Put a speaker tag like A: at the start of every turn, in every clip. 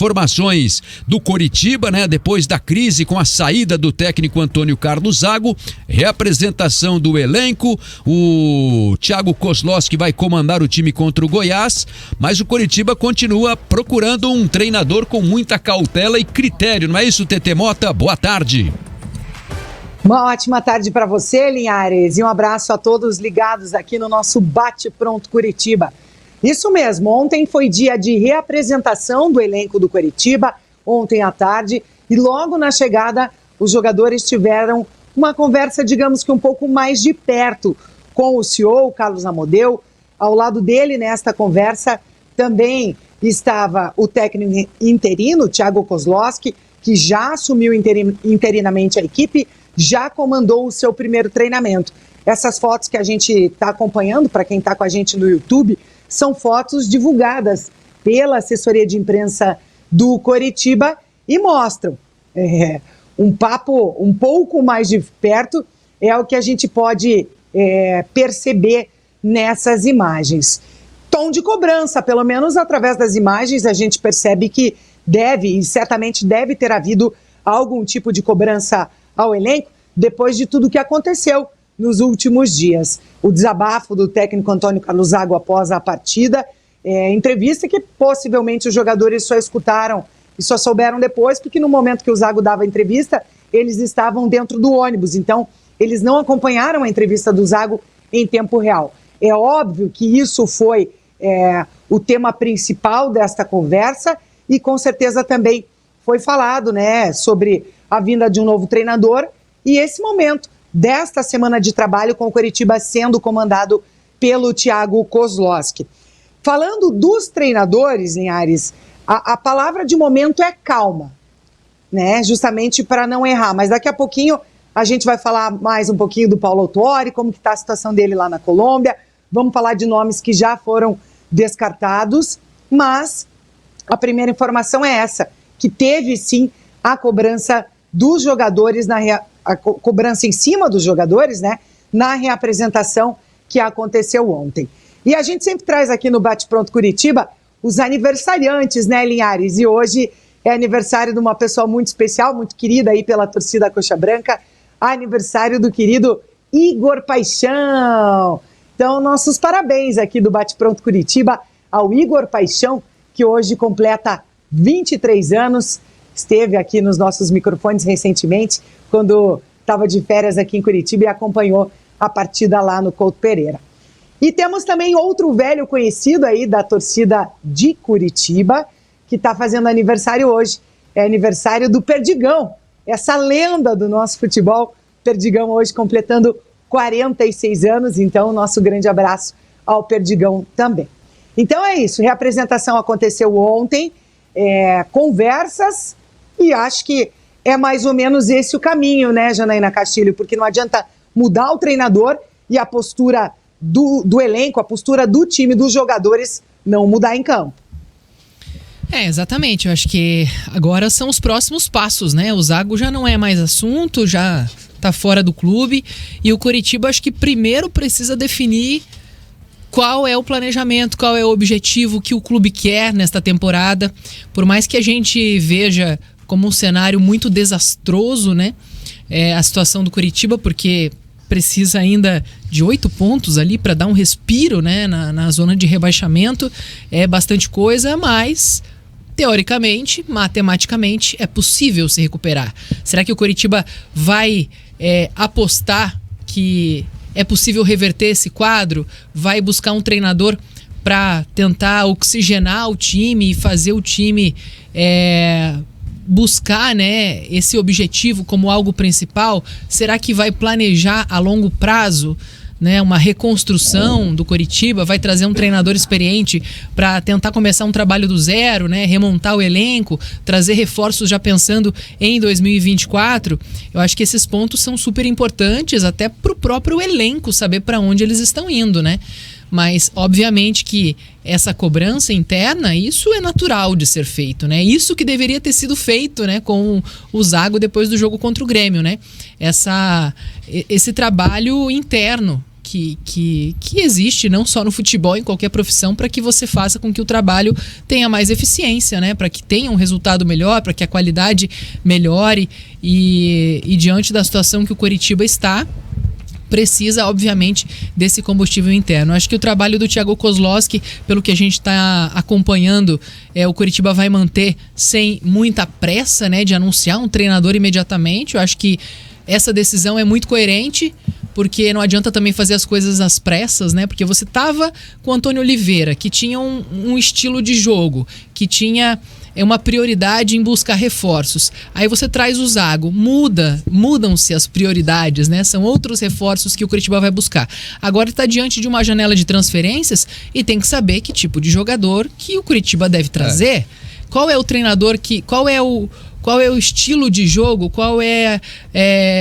A: informações do Coritiba, né? Depois da crise com a saída do técnico Antônio Carlos Zago, reapresentação do elenco, o Thiago Kozlowski vai comandar o time contra o Goiás, mas o Coritiba continua procurando um treinador com muita cautela e critério, não é isso, TT Mota? Boa tarde.
B: Uma ótima tarde para você, Linhares, e um abraço a todos ligados aqui no nosso Bate Pronto Coritiba. Isso mesmo, ontem foi dia de reapresentação do elenco do Coritiba, ontem à tarde, e logo na chegada os jogadores tiveram uma conversa, digamos que um pouco mais de perto, com o CEO, Carlos Amodeu. Ao lado dele, nesta conversa, também estava o técnico interino, Thiago Kozlowski, que já assumiu interinamente a equipe, já comandou o seu primeiro treinamento. Essas fotos que a gente está acompanhando, para quem está com a gente no YouTube, são fotos divulgadas pela assessoria de imprensa do Coritiba e mostram um papo um pouco mais de perto, é o que a gente pode perceber nessas imagens. Tom de cobrança, pelo menos através das imagens, a gente percebe que deve, e certamente deve ter havido algum tipo de cobrança ao elenco, depois de tudo que aconteceu nos últimos dias. O desabafo do técnico Antônio Carlos Zago após a partida, entrevista que possivelmente os jogadores só escutaram e só souberam depois, porque no momento que o Zago dava a entrevista, eles estavam dentro do ônibus, então eles não acompanharam a entrevista do Zago em tempo real. É óbvio que isso foi o tema principal desta conversa e com certeza também foi falado, né, sobre a vinda de um novo treinador e esse momento desta semana de trabalho com o Coritiba sendo comandado pelo Thiago Kozlowski. Falando dos treinadores, Linhares, a palavra de momento é calma, né, justamente para não errar, mas daqui a pouquinho a gente vai falar mais um pouquinho do Paulo Autuori, como que está a situação dele lá na Colômbia, vamos falar de nomes que já foram descartados, mas a primeira informação é essa, que teve sim a cobrança dos jogadores, a cobrança em cima dos jogadores, né, na reapresentação que aconteceu ontem. E a gente sempre traz aqui no Bate Pronto Curitiba os aniversariantes, né, Linhares? E hoje é aniversário de uma pessoa muito especial, muito querida aí pela torcida Coxa Branca, aniversário do querido Igor Paixão. Então, nossos parabéns aqui do Bate Pronto Curitiba ao Igor Paixão, que hoje completa 23 anos, esteve aqui nos nossos microfones recentemente, quando estava de férias aqui em Curitiba e acompanhou a partida lá no Couto Pereira. E temos também outro velho conhecido aí da torcida de Curitiba, que está fazendo aniversário hoje. É aniversário do Perdigão, essa lenda do nosso futebol. Perdigão hoje completando 46 anos, então nosso grande abraço ao Perdigão também. Então é isso, reapresentação aconteceu ontem, conversas, e acho que é mais ou menos esse o caminho, né, Janaína Castilho, porque não adianta mudar o treinador e a postura do elenco, a postura do time, dos jogadores, não mudar em campo.
C: Exatamente, eu acho que agora são os próximos passos, né? O Zago já não é mais assunto, já tá fora do clube, e o Coritiba acho que primeiro precisa definir qual é o planejamento, qual é o objetivo que o clube quer nesta temporada. Por mais que a gente veja como um cenário muito desastroso, né? A situação do Coritiba, porque precisa ainda de 8 pontos ali para dar um respiro, né? Na zona de rebaixamento. É bastante coisa, mas teoricamente, matematicamente, é possível se recuperar. Será que o Coritiba vai apostar que é possível reverter esse quadro? Vai buscar um treinador para tentar oxigenar o time e fazer o time buscar, né, esse objetivo como algo principal? Será que vai planejar a longo prazo, né, uma reconstrução do Coritiba? Vai trazer um treinador experiente para tentar começar um trabalho do zero, né, remontar o elenco, trazer reforços já pensando em 2024? Eu acho que esses pontos são super importantes até para o próprio elenco saber para onde eles estão indo, né? Mas, obviamente, que essa cobrança interna, isso é natural de ser feito, né? Isso que deveria ter sido feito, né, com o Zago depois do jogo contra o Grêmio, né? Esse trabalho interno que existe não só no futebol, em qualquer profissão, para que você faça com que o trabalho tenha mais eficiência, né? Para que tenha um resultado melhor, para que a qualidade melhore e diante da situação que o Coritiba está, precisa, obviamente, desse combustível interno. Acho que o trabalho do Thiago Kozlowski, pelo que a gente está acompanhando, o Coritiba vai manter sem muita pressa, né, de anunciar um treinador imediatamente. Eu acho que essa decisão é muito coerente, porque não adianta também fazer as coisas às pressas, né? Porque você tava com o Antônio Oliveira, que tinha um estilo de jogo, que tinha uma prioridade em buscar reforços. Aí você traz o Zago, mudam-se as prioridades, né? São outros reforços que o Coritiba vai buscar. Agora está diante de uma janela de transferências e tem que saber que tipo de jogador que o Coritiba deve trazer. Qual é o treinador qual é o estilo de jogo, qual é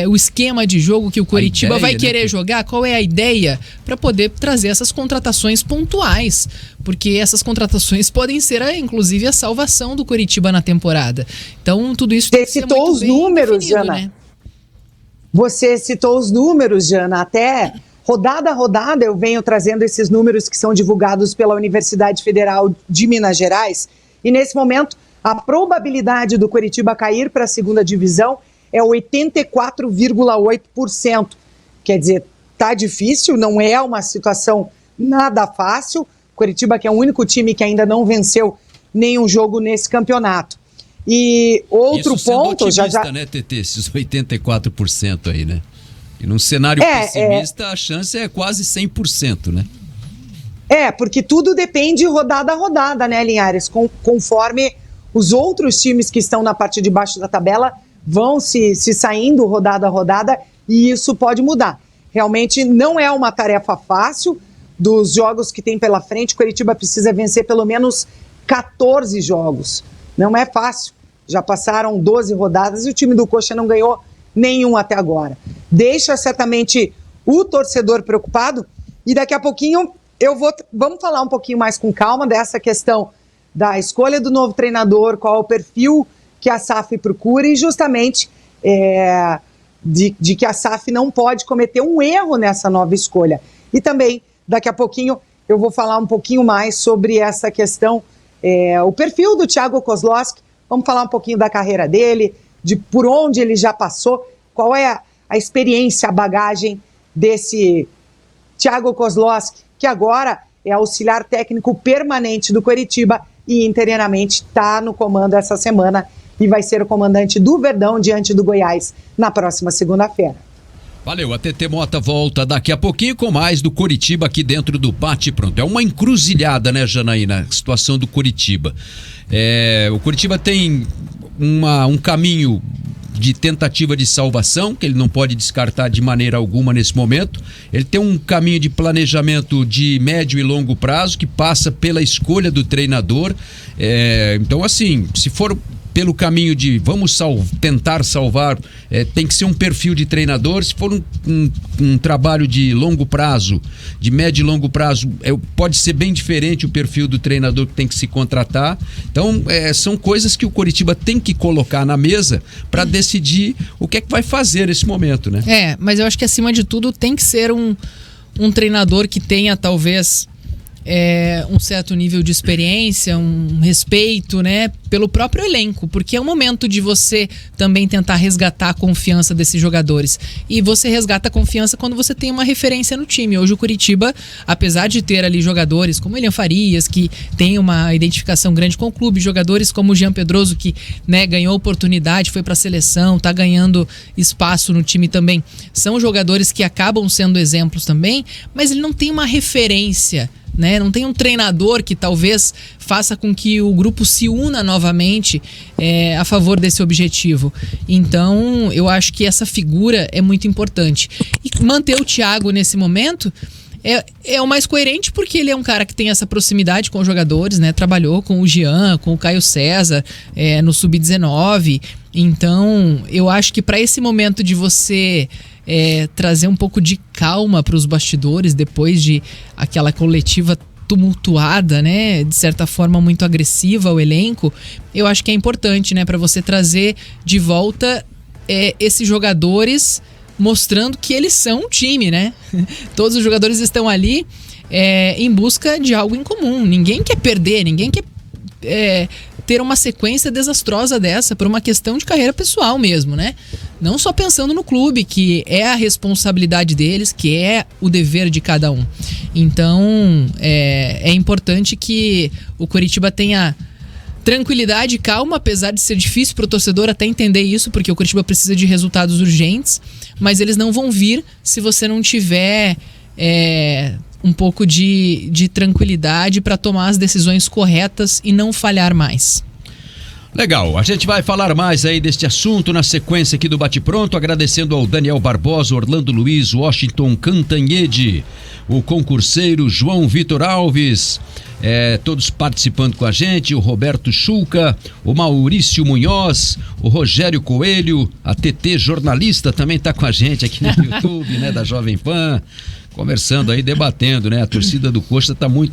C: o esquema de jogo que o Coritiba vai querer jogar, qual é a ideia para poder trazer essas contratações pontuais, porque essas contratações podem ser, inclusive, a salvação do Coritiba na temporada. Então, tudo isso tem que ser muito bem definido,
B: Jana.
C: né?
B: Você citou os números, Jana, até rodada a rodada eu venho trazendo esses números que são divulgados pela Universidade Federal de Minas Gerais, e nesse momento a probabilidade do Coritiba cair para a segunda divisão é 84,8%. Quer dizer, tá difícil, não é uma situação nada fácil. Coritiba, que é o único time que ainda não venceu nenhum jogo nesse campeonato. E outro
A: isso
B: ponto...
A: otimista, né, TT? Esses 84% aí, né? E num cenário pessimista, a chance é quase 100%, né?
B: Porque tudo depende rodada a rodada, né, Linhares? Conforme os outros times que estão na parte de baixo da tabela vão se saindo rodada a rodada, e isso pode mudar. Realmente não é uma tarefa fácil. Dos jogos que tem pela frente, o Coritiba precisa vencer pelo menos 14 jogos. Não é fácil. Já passaram 12 rodadas e o time do Coxa não ganhou nenhum até agora. Deixa certamente o torcedor preocupado, e daqui a pouquinho vamos falar um pouquinho mais com calma dessa questão da escolha do novo treinador, qual é o perfil que a SAF procura, e justamente de que a SAF não pode cometer um erro nessa nova escolha. E também, daqui a pouquinho, eu vou falar um pouquinho mais sobre essa questão, o perfil do Thiago Kozlowski. Vamos falar um pouquinho da carreira dele, de por onde ele já passou, qual é a experiência, a bagagem desse Thiago Kozlowski, que agora é auxiliar técnico permanente do Coritiba e interinamente está no comando essa semana e vai ser o comandante do Verdão diante do Goiás na próxima segunda-feira.
A: Valeu, a TT Mota volta daqui a pouquinho com mais do Coritiba aqui dentro do Bate Pronto. É uma encruzilhada, né, Janaína, a situação do Coritiba. O Coritiba tem um caminho de tentativa de salvação, que ele não pode descartar de maneira alguma nesse momento. Ele tem um caminho de planejamento de médio e longo prazo, que passa pela escolha do treinador. Então, assim, se for pelo caminho de vamos tentar salvar, tem que ser um perfil de treinador. Se for um trabalho de longo prazo, de médio e longo prazo, pode ser bem diferente o perfil do treinador que tem que se contratar. Então, são coisas que o Coritiba tem que colocar na mesa para decidir o que é que vai fazer nesse momento, né?
C: Mas eu acho que acima de tudo tem que ser um treinador que tenha talvez um certo nível de experiência, um respeito, né, pelo próprio elenco, porque é o momento de você também tentar resgatar a confiança desses jogadores, e você resgata a confiança quando você tem uma referência no time. Hoje o Coritiba, apesar de ter ali jogadores como William Farias, que tem uma identificação grande com o clube, jogadores como o Jean Pedroso, que, né, ganhou oportunidade, foi para a seleção, tá ganhando espaço no time também, são jogadores que acabam sendo exemplos também, mas ele não tem uma referência, né? Não tem um treinador que talvez faça com que o grupo se una novamente a favor desse objetivo. Então, eu acho que essa figura é muito importante. E manter o Thiago nesse momento é o mais coerente, porque ele é um cara que tem essa proximidade com os jogadores, né? Trabalhou com o Jean, com o Caio César no Sub-19. Então, eu acho que para esse momento de você trazer um pouco de calma para os bastidores depois de aquela coletiva tumultuada, né, de certa forma muito agressiva ao elenco, eu acho que é importante, né, para você trazer de volta esses jogadores mostrando que eles são um time, né? Todos os jogadores estão ali em busca de algo em comum. Ninguém quer perder, ninguém quer ter uma sequência desastrosa dessa por uma questão de carreira pessoal mesmo, né? Não só pensando no clube, que é a responsabilidade deles, que é o dever de cada um. Então, é importante que o Coritiba tenha tranquilidade e calma, apesar de ser difícil para o torcedor até entender isso, porque o Coritiba precisa de resultados urgentes, mas eles não vão vir se você não tiver um pouco de tranquilidade para tomar as decisões corretas e não falhar mais.
A: Legal, a gente vai falar mais aí deste assunto na sequência aqui do Bate Pronto, agradecendo ao Daniel Barbosa, Orlando Luiz, Washington Cantanhede, o concurseiro João Vitor Alves, todos participando com a gente, o Roberto Chulca, o Maurício Munhoz, o Rogério Coelho, a TT jornalista também está com a gente aqui no YouTube, né, da Jovem Pan, conversando aí, debatendo, né, a torcida do Coxa está muito